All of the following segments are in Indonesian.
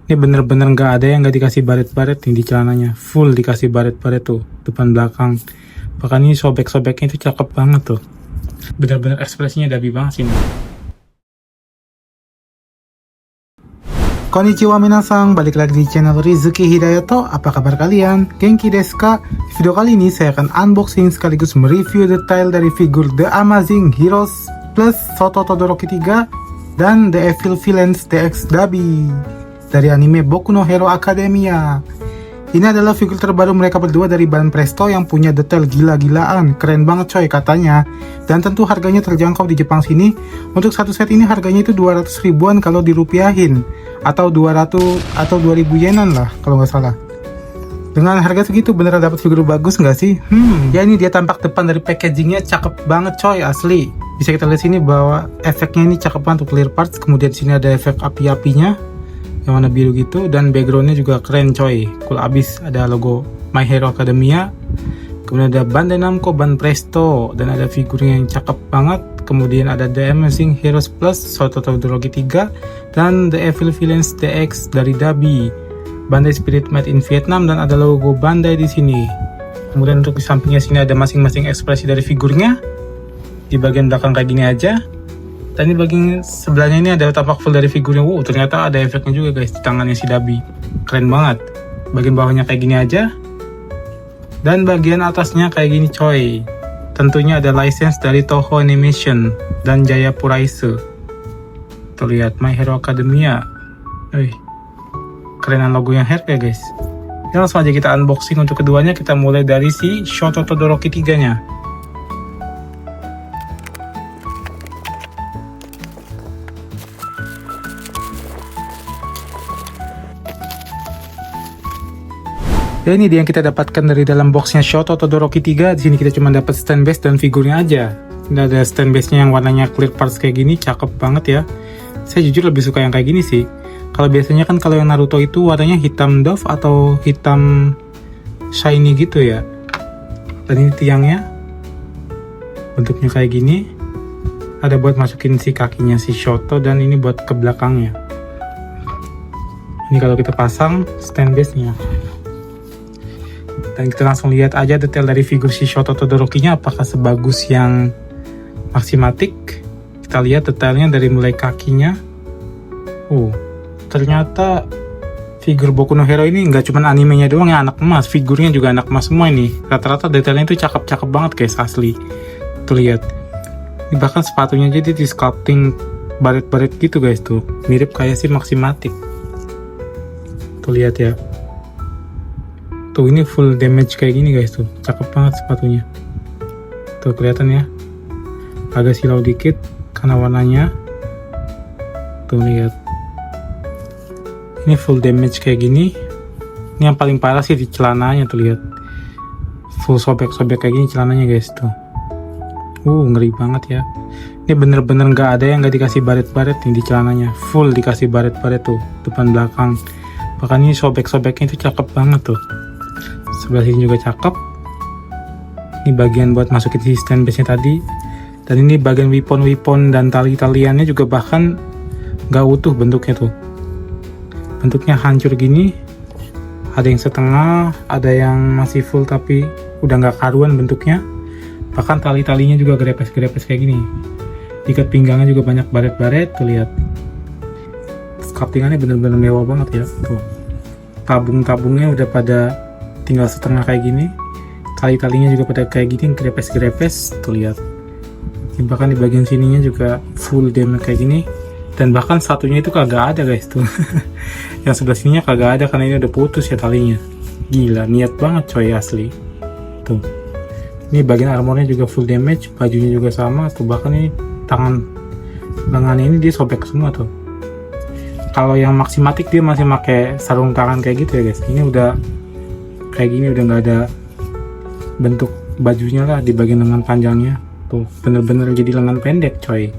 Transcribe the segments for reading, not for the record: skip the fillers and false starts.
Ini bener-bener nggak ada yang nggak dikasih baret-baret nih di celananya, full dikasih baret-baret tuh depan belakang. Bahkan ini sobek-sobeknya itu cakep banget tuh, bener-bener ekspresinya dabi banget sih. Konnichiwa minasang, balik lagi di channel Rizuki Hidayato. Apa kabar kalian? Genki desu ka? Di video kali ini saya akan unboxing sekaligus mereview detail dari figur The Amazing Heroes plus Shoto Todoroki 3 dan The Evil Villains DX Dabi dari anime Boku no Hero Academia. Ini adalah figur terbaru mereka berdua dari Ban Presto yang punya detail gila-gilaan. Keren banget coy katanya. Dan tentu harganya terjangkau di Jepang sini. Untuk satu set ini harganya itu 200 ribuan kalau dirupiahin. Atau 200 atau 2000 yenan lah kalau nggak salah. Dengan harga segitu beneran dapat figur bagus nggak sih? Ya ini dia tampak depan dari packagingnya, cakep banget coy asli. Bisa kita lihat sini bahwa efeknya ini cakep banget untuk clear parts. Kemudian di sini ada efek api-apinya yang warna biru gitu, dan backgroundnya juga keren coy, cool abis. Ada logo My Hero Academia, kemudian ada Bandai Namco Ban Presto, dan ada figurnya yang cakep banget. Kemudian ada The Amazing Heroes Plus Shoto Todoroki 3 dan The Evil Villains DX dari Dabi, Bandai Spirit Made in Vietnam, dan ada logo Bandai di sini. Kemudian untuk di sampingnya sini ada masing-masing ekspresi dari figurnya. Di bagian belakang kayak gini aja. Dan di bagian sebelahnya ini ada tampak full dari figurnya. Wow, ternyata ada efeknya juga guys di tangannya si Dabi. Keren banget. Bagian bawahnya kayak gini aja. Dan bagian atasnya kayak gini coy. Tentunya ada license dari Toho Animation dan Jayapura Ise. Tuh lihat My Hero Academia. Kerenan logonya Her ya guys. Ya, langsung aja kita unboxing untuk keduanya. Kita mulai dari si Shoto Todoroki 3 nya. Ya ini dia yang kita dapatkan dari dalam boxnya Shoto Todoroki 3. Di sini kita cuma dapat stand base dan figurnya aja. Ini ada stand base-nya yang warnanya clear parts kayak gini, cakep banget ya. Saya jujur lebih suka yang kayak gini sih. Kalau biasanya kan kalau yang Naruto itu warnanya hitam doff atau hitam shiny gitu ya. Dan ini tiangnya bentuknya kayak gini. Ada buat masukin si kakinya si Shoto, dan ini buat ke belakangnya. Ini kalau kita pasang stand base-nya. Dan kita langsung lihat aja detail dari figur si Shoto Todoroki-nya apakah sebagus yang Maximatic. Kita lihat detailnya dari mulai kakinya. Ternyata figur Boku no Hero ini nggak cuma animenya doang ya anak emas, figurnya juga anak emas semua ini. Rata-rata detailnya itu cakep-cakep banget guys asli. Tuh lihat. Ini bahkan sepatunya jadi di sculpting baret-baret gitu guys tuh. Mirip kayak si Maximatic. Tuh lihat ya. Tuh ini full damage kayak gini guys tuh, cakep banget sepatunya. Tuh kelihatan ya, agak silau dikit karena warnanya. Tuh lihat, ini full damage kayak gini. Ini yang paling parah sih di celananya tuh lihat, full sobek-sobek kayak gini celananya guys tuh. Ngeri banget ya. Ini bener-bener nggak ada yang nggak dikasih baret-baret nih di celananya, full dikasih baret-baret tuh depan belakang. Bahkan ini sobek-sobeknya itu cakep banget tuh. Sebelah sini juga cakep. Ini bagian buat masukin si stand base nya tadi. Dan ini bagian weapon dan tali-taliannya juga bahkan nggak utuh bentuknya tuh. Bentuknya hancur gini. Ada yang setengah, ada yang masih full tapi udah nggak karuan bentuknya. Bahkan tali-talinya juga gerepes-gerepes kayak gini. Ikat pinggangnya juga banyak baret-baret. Tuh lihat. Sculptingannya bener-bener mewah banget ya. Tuh. Tabung-tabungnya udah pada tinggal setengah kayak gini. Tali-talinya juga pada kayak gini, gerepes-gerepes. Tuh lihat. Bahkan di bagian sininya juga full damage kayak gini. Dan bahkan satunya itu kagak ada guys tuh. Yang sebelah sininya kagak ada karena ini udah putus ya talinya. Gila, niat banget coy asli. Tuh. Ini bagian armornya juga full damage, bajunya juga sama. Tuh bahkan ini tangan lengannya ini dia sobek semua tuh. Kalau yang Maximatic dia masih pakai sarung tangan kayak gitu ya guys. Ini udah kayak gini, udah nggak ada bentuk bajunya lah di bagian lengan panjangnya. Tuh bener-bener jadi lengan pendek coy.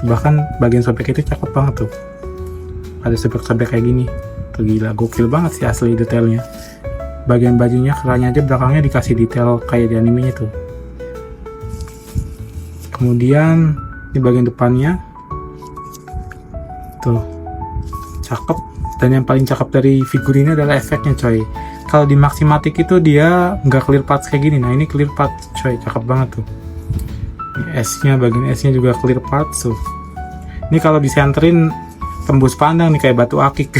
Bahkan bagian sobek itu cakep banget tuh. Ada sobek-sobek kayak gini. Tuh gila, gokil banget sih asli detailnya. Bagian bajunya, kerahnya aja belakangnya dikasih detail kayak di animenya tuh. Kemudian di bagian depannya tuh cakep. Dan yang paling cakep dari figur ini adalah efeknya coy. Kalau di Maximatic itu dia nggak clear parts kayak gini. Nah ini clear parts coy, cakep banget tuh. S-nya, bagian S-nya juga clear parts tuh. Ini kalau disenterin tembus pandang nih kayak batu akik.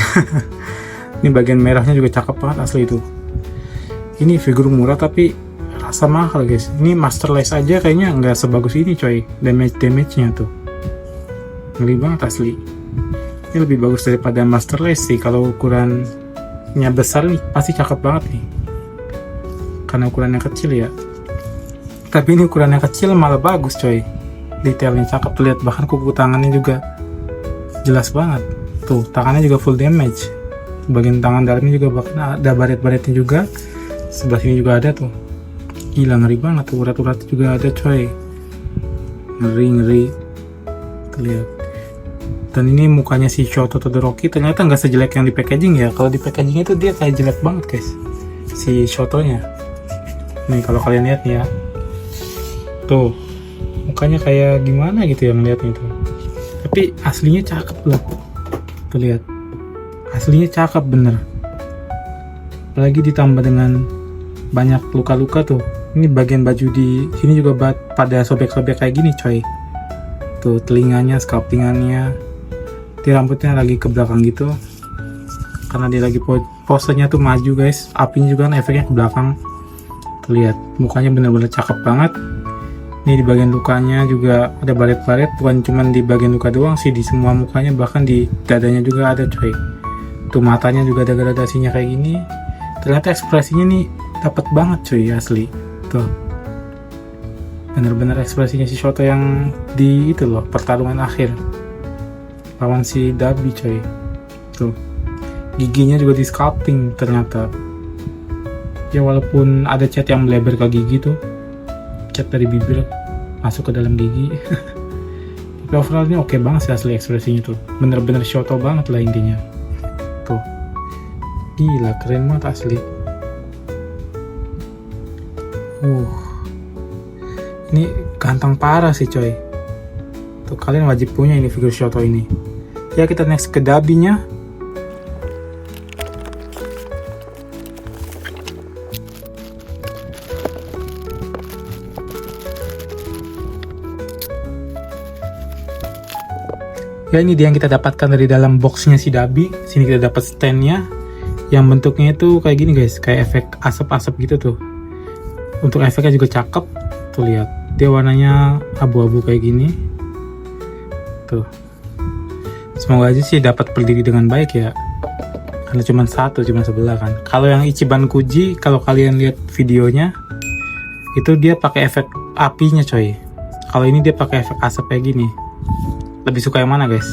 Ini bagian merahnya juga cakep banget asli itu. Ini figur murah tapi rasa mahal guys. Ini Masterless aja kayaknya nggak sebagus ini coy. Damage-nya tuh ngeri banget asli. Ini lebih bagus daripada Masterless sih. Kalau ukurannya besar nih pasti cakep banget nih, karena ukurannya kecil ya. Tapi ini ukurannya kecil malah bagus coy, detailnya cakep tuh, lihat bahkan kuku tangannya juga jelas banget tuh, tangannya juga full damage. Bagian tangan dalamnya juga bahkan ada baret-baretnya juga, sebelah sini juga ada tuh. Gila ngeri banget tuh, urat-urat juga ada coy, ngeri tuh lihat. Dan ini mukanya si Shoto Todoroki ternyata nggak sejelek yang di packaging ya. Kalau di packaging itu dia kayak jelek banget guys, si Shotonya. Nih kalau kalian lihat ya, tuh mukanya kayak gimana gitu yang lihat itu. Tapi aslinya cakep loh. Tuh lihat, aslinya cakep bener. Apalagi ditambah dengan banyak luka-luka tuh. Ini bagian baju di sini juga pada sobek-sobek kayak gini coy. Tuh telinganya, sculptingannya. Di rambutnya lagi ke belakang gitu karena dia lagi posenya tuh maju guys. Apinya juga kan efeknya ke belakang. Lihat mukanya bener-bener cakep banget. Ini di bagian lukanya juga ada baret-baret, bukan cuma di bagian luka doang sih, di semua mukanya, bahkan di dadanya juga ada coy. Tuh matanya juga ada gradasinya kayak gini. Ternyata ekspresinya nih dapat banget coy asli. Tuh bener-bener ekspresinya si Shoto yang di itu loh, pertarungan akhir lawan si Dabi coy. Tuh giginya juga di sculpting ternyata ya, walaupun ada cat yang melebar ke gigi tuh, cat dari bibir masuk ke dalam gigi. Tapi overall ini oke banget sih asli ekspresinya tuh, bener-bener Shoto banget lah intinya. Tuh gila keren banget asli. Ini ganteng parah sih coy. Tuh kalian wajib punya ini figur Shoto ini. Ya kita next ke Dabinya. Ya ini dia yang kita dapatkan dari dalam boxnya si Dabi. Sini kita dapat standnya yang bentuknya itu kayak gini guys, kayak efek asap-asap gitu tuh. Untuk efeknya juga cakep. Tuh lihat, dia warnanya abu-abu kayak gini. Tuh. Semoga aja sih dapat berdiri dengan baik ya. Karena cuma sebelah kan. Kalau yang Ichiban Kuji, kalau kalian lihat videonya, itu dia pakai efek apinya coy. Kalau ini dia pakai efek asap kayak gini. Lebih suka yang mana guys?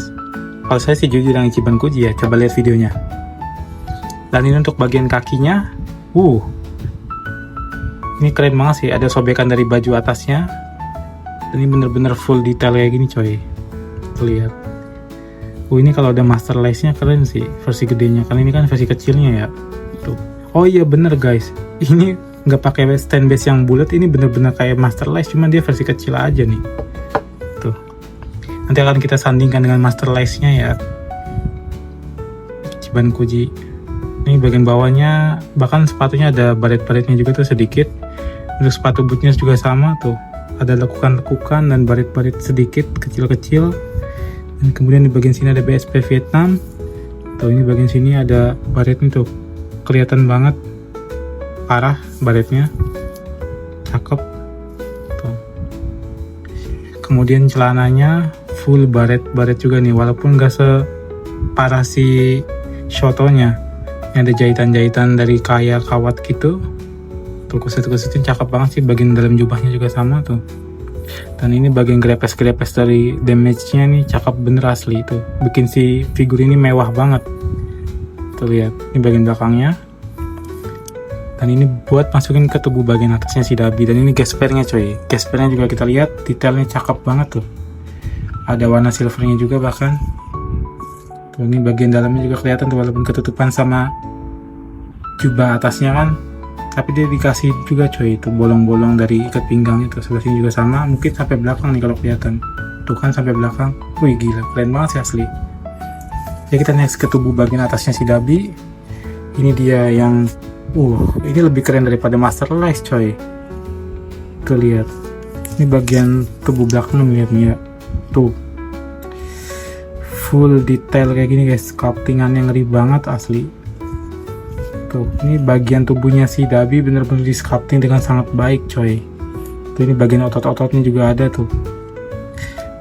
Kalau saya sih jujur yang Ichiban Kuji ya. Coba lihat videonya. Dan ini untuk bagian kakinya. Ini keren banget sih. Ada sobekan dari baju atasnya. Dan ini bener-bener full detail kayak gini coy. Lihat. Ini kalau ada Masterless-nya keren sih, versi gedenya. Kan ini kan versi kecilnya ya. Tuh. Oh iya bener guys. Ini nggak pakai stand base yang bulat. Ini bener-bener kayak Masterless, cuman dia versi kecil aja nih. Tuh. Nanti akan kita sandingkan dengan Masterless-nya ya. Ichiban Kuji. Ini bagian bawahnya, bahkan sepatunya ada baret-baretnya juga tuh sedikit. Untuk sepatu bootnya juga sama tuh. Ada lekukan-lekukan dan baret-baret sedikit, kecil-kecil. Dan kemudian di bagian sini ada BSP Vietnam. Tuh ini bagian sini ada baretnya tuh. Kelihatan banget. Parah baretnya. Cakep. Tuh. Kemudian celananya full baret-baret juga nih. Walaupun gak separah si Shotonya. Ini ada jahitan-jahitan dari kayak kawat gitu. Tuh kuset-kusetin cakep banget sih. Bagian dalam jubahnya juga sama tuh. Dan ini bagian grepes-grepes dari damage-nya nih cakep bener asli itu. Bikin si figur ini mewah banget. Tuh lihat, ini bagian belakangnya. Dan ini buat masukin ke tubuh bagian atasnya si Dabi. Dan ini gespernya coy. Gespernya juga kita lihat detailnya cakep banget tuh. Ada warna silvernya juga bahkan. Tuh ini bagian dalamnya juga kelihatan tuh, walaupun ketutupan sama jubah atasnya kan. Tapi dia dikasih juga coy itu bolong-bolong dari ikat pinggang itu. Sebelah sini juga sama, mungkin sampai belakang nih kalau kelihatan. Tuh kan sampai belakang. Wih gila, keren banget sih asli. Ya kita next ke tubuh bagian atasnya si Dabi. Ini dia yang ini lebih keren daripada Masterless coy. Tuh lihat. Ini bagian tubuh belakang lihatnya. Tuh. Full detail kayak gini guys. Sculptingannya ngeri banget asli. Tuh, ini bagian tubuhnya si Dabi bener-bener di sculpting dengan sangat baik coy. Tuh, ini bagian otot-ototnya juga ada tuh.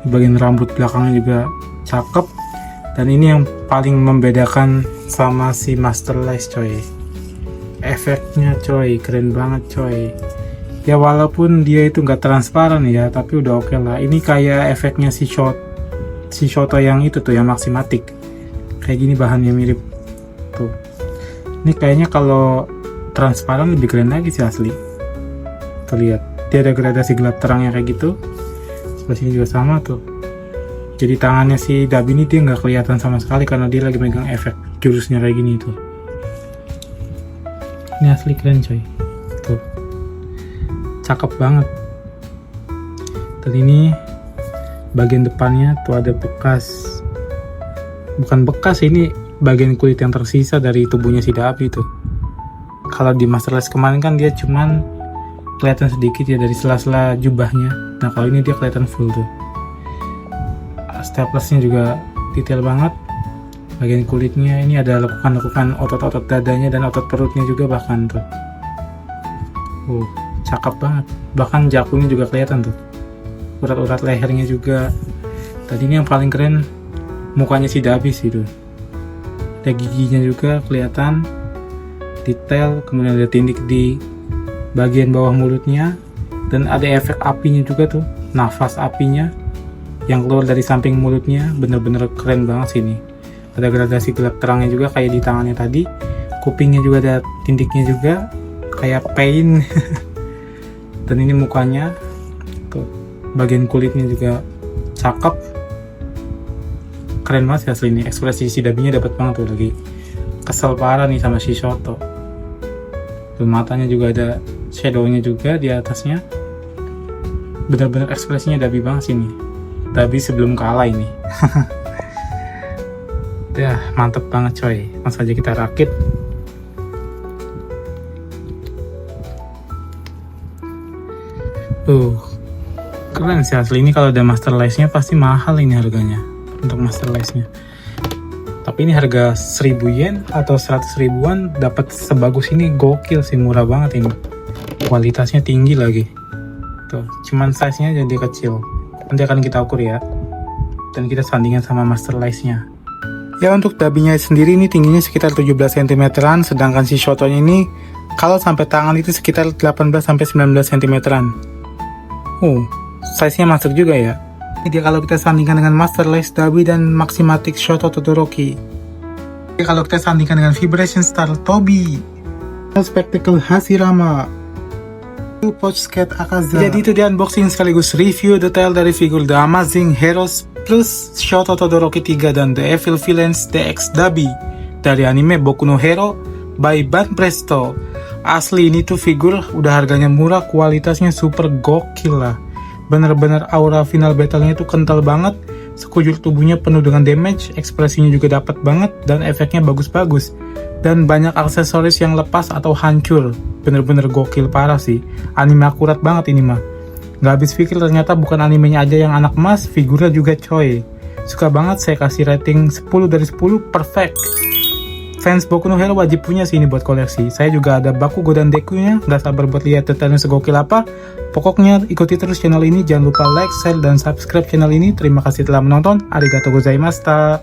Ini bagian rambut belakangnya juga cakep. Dan ini yang paling membedakan sama si Masterless coy. Efeknya coy, keren banget coy. Ya walaupun dia itu nggak transparan ya, tapi udah oke lah. Ini kayak efeknya si Shoto yang itu tuh, yang Maximatic. Kayak gini bahannya mirip tuh. Ini kayaknya kalau transparan lebih keren lagi sih asli. Tuh lihat, dia ada gradasi gelap terangnya kayak gitu. Sebelah sini juga sama tuh. Jadi tangannya si Dabi ini dia nggak kelihatan sama sekali karena dia lagi megang efek jurusnya kayak gini tuh. Ini asli keren coy. Tuh. Cakep banget. Dan ini bagian depannya tuh ada bekas. Bukan bekas, ini bagian kulit yang tersisa dari tubuhnya si Dabi tuh. Kalau di Masterless kemarin kan dia cuman kelihatan sedikit ya dari sela-sela jubahnya. Nah kalau ini dia kelihatan full tuh. Staplesnya juga detail banget. Bagian kulitnya ini ada lekukan-lekukan otot-otot dadanya dan otot perutnya juga bahkan tuh. Cakep banget. Bahkan jakunya juga kelihatan tuh. Urat-urat lehernya juga. Tadi ini yang paling keren mukanya si Dabi sih tuh. Ada giginya juga kelihatan detail, kemudian ada tindik di bagian bawah mulutnya dan ada efek apinya juga tuh, nafas apinya yang keluar dari samping mulutnya, bener-bener keren banget sih ini. Ada gradasi gelap terangnya juga kayak di tangannya tadi, kupingnya juga ada tindiknya juga kayak pain. Dan ini mukanya tuh, bagian kulitnya juga cakep. Keren banget sih asli ini, ekspresi si Dabinya dapat banget tuh, lagi kesel parah nih sama si Shoto. Tuh matanya juga ada shadownya juga di atasnya. Bener-bener ekspresinya Dabi banget sih ini. Dabi sebelum kalah ini. Ya mantep banget coy. Langsung aja kita rakit. Keren sih asli ini. Kalau ada Masterless-nya pasti mahal ini harganya untuk Masterless-nya. Tapi ini harga 1000 yen atau 100 ribuan dapat sebagus ini, gokil sih, murah banget ini. Kualitasnya tinggi lagi. Tuh, cuman size-nya jadi kecil. Nanti akan kita ukur ya. Dan kita sandingkan sama Masterless-nya. Ya untuk Dabinya sendiri ini tingginya sekitar 17 cm-an, sedangkan si Shoto-nya ini kalau sampai tangan itu sekitar 18 sampai 19 cm-an. Size-nya masuk juga ya. Jadi kalau kita sandingkan dengan Masterless Dabi dan Maximatic Shoto Todoroki. Jadi kalau kita sandingkan dengan Vibration Star Tobi, Spectacle Hashirama, Pouch Skate Akaza. Jadi itu dia unboxing sekaligus review detail dari figur The Amazing Heroes plus Shoto Todoroki 3 dan The Evil Villains DX Dabi dari anime Boku no Hero by Banpresto. Asli ini tuh figur udah harganya murah, kualitasnya super gokil lah. Bener-bener aura final battle-nya itu kental banget, sekujur tubuhnya penuh dengan damage, ekspresinya juga dapat banget, dan efeknya bagus-bagus. Dan banyak aksesoris yang lepas atau hancur, bener-bener gokil parah sih. Anime akurat banget ini mah. Gak habis pikir ternyata bukan animenya aja yang anak emas, figurnya juga coy. Suka banget, saya kasih rating 10 dari 10, perfect. Fans Boku no Hero wajib punya sih ini buat koleksi. Saya juga ada Bakugo dan Dekunya, gak sabar buat lihat detailnya segokil apa. Pokoknya ikuti terus channel ini, jangan lupa like, share, dan subscribe channel ini. Terima kasih telah menonton, arigatou gozaimashita.